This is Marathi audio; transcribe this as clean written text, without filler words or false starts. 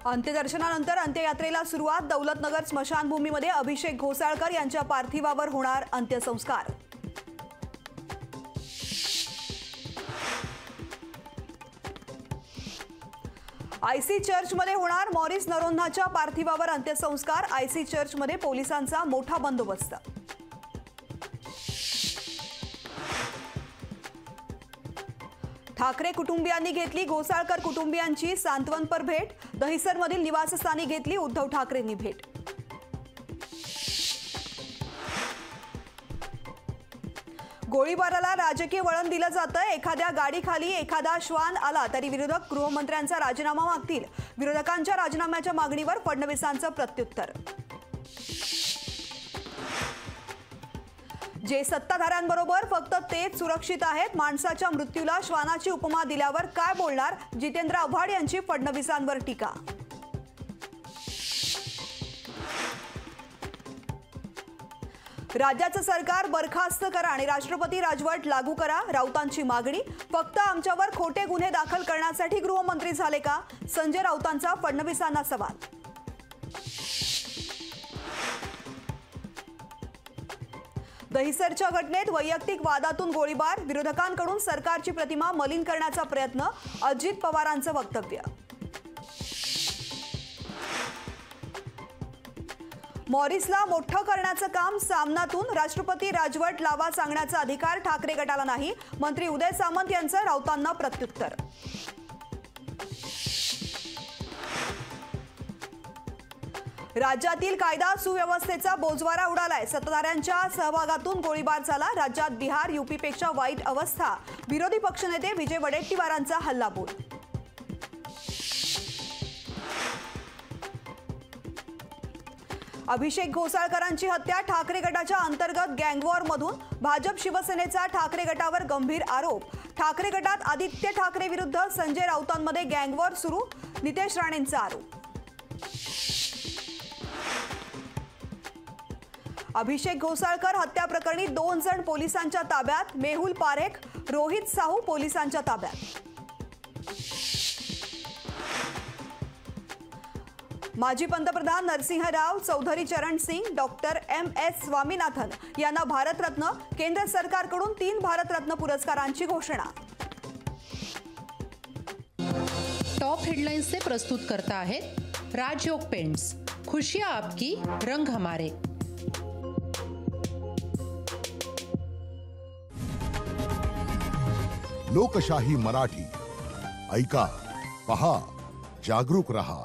अंत्यदर्शनानंतर अंत्ययात्रेला सुरुवात. दौलतनगर स्मशानभूमीमध्ये अभिषेक घोसाळकर यांच्या पार्थिवावर होणार अंत्यसंस्कार. आयसी चर्चमध्ये होणार मॉरिस नरोन्हाच्या पार्थिवावर अंत्यसंस्कार. आयसी चर्चमध्ये पोलिसांचा मोठा बंदोबस्त. ठाकरे कुटुंबियांनी घेतली घोसाळकर कुटुंबियांची सांत्वनपर भेट. दहिसरमधील निवासस्थानी घेतली उद्धव ठाकरेंनी भेट. गोळीबाराला राजकीय वळण दिलं जातं. एखाद्या गाडीखाली एखादा श्वान आला तरी विरोधक गृहमंत्र्यांचा राजीनामा मागतील. विरोधकांच्या राजीनाम्याच्या मागणीवर फडणवीसांचं प्रत्युत्तर. जे सत्ताधाऱ्यांबरोबर फक्त तेच सुरक्षित आहेत. माणसाच्या मृत्यूला श्वानाची उपमा दिल्यावर काय बोलणार. जितेंद्र आव्हाड यांची फडणवीसांवर टीका. राज्याचं सरकार बरखास्त करा आणि राष्ट्रपती राजवट लागू करा. राऊतांची मागणी. फक्त आमच्यावर खोटे गुन्हे दाखल करण्यासाठी गृहमंत्री झाले का. संजय राऊतांचा फडणवीसांना सवाल. दहिसरच्या घटनेत वैयक्तिक वादातून गोळीबार. विरोधकांकडून सरकारची प्रतिमा मलिन करण्याचा प्रयत्न. अजित पवारांचं वक्तव्य. मॉरिसला मोठं करण्याचं काम सामनातून. राष्ट्रपती राजवट लावा सांगण्याचा अधिकार ठाकरे गटाला नाही. मंत्री उदय सामंत यांचं राऊतांना प्रत्युत्तर. राज्यातील कायदा सुव्यवस्थेचा बोजवारा उडालाय. सत्ताधाऱ्यांच्या सहभागातून गोळीबार झाला. राज्यात बिहार यूपीपेक्षा वाईट अवस्था. विरोधी पक्षनेते विजय वडेट्टीवारांचा हल्लाबोल. अभिषेक घोसाळकरांची हत्या. ठाकरे गटाच्या अंतर्गत गँगवॉरमधून. भाजप शिवसेनेचा ठाकरे गटावर गंभीर आरोप. ठाकरे गटात आदित्य ठाकरे विरुद्ध संजय राऊतांमध्ये गँगवॉर सुरू. नितेश राणेंचा आरोप. अभिषेक घोसाळकर हत्या प्रकरणी 2 जण पोलिसांच्या ताब्यात. मेहुल पारेख, रोहित साहू पोलिसांच्या ताब्यात. माजी पंतप्रधान नरसिंह राव, चौधरी चरण सिंग, डॉक्टर MS स्वामीनाथन यांना भारतरत्न. केंद्र सरकारकडून 3 भारतरत्न पुरस्कारांची घोषणा. टॉप हेडलाइन्सचे प्रस्तुत करता आहेत राजयोग पेंट्स. खुशियां आपकी, रंग हमारे. लोकशाही मराठी ऐका, पहा, जागरूक रहा.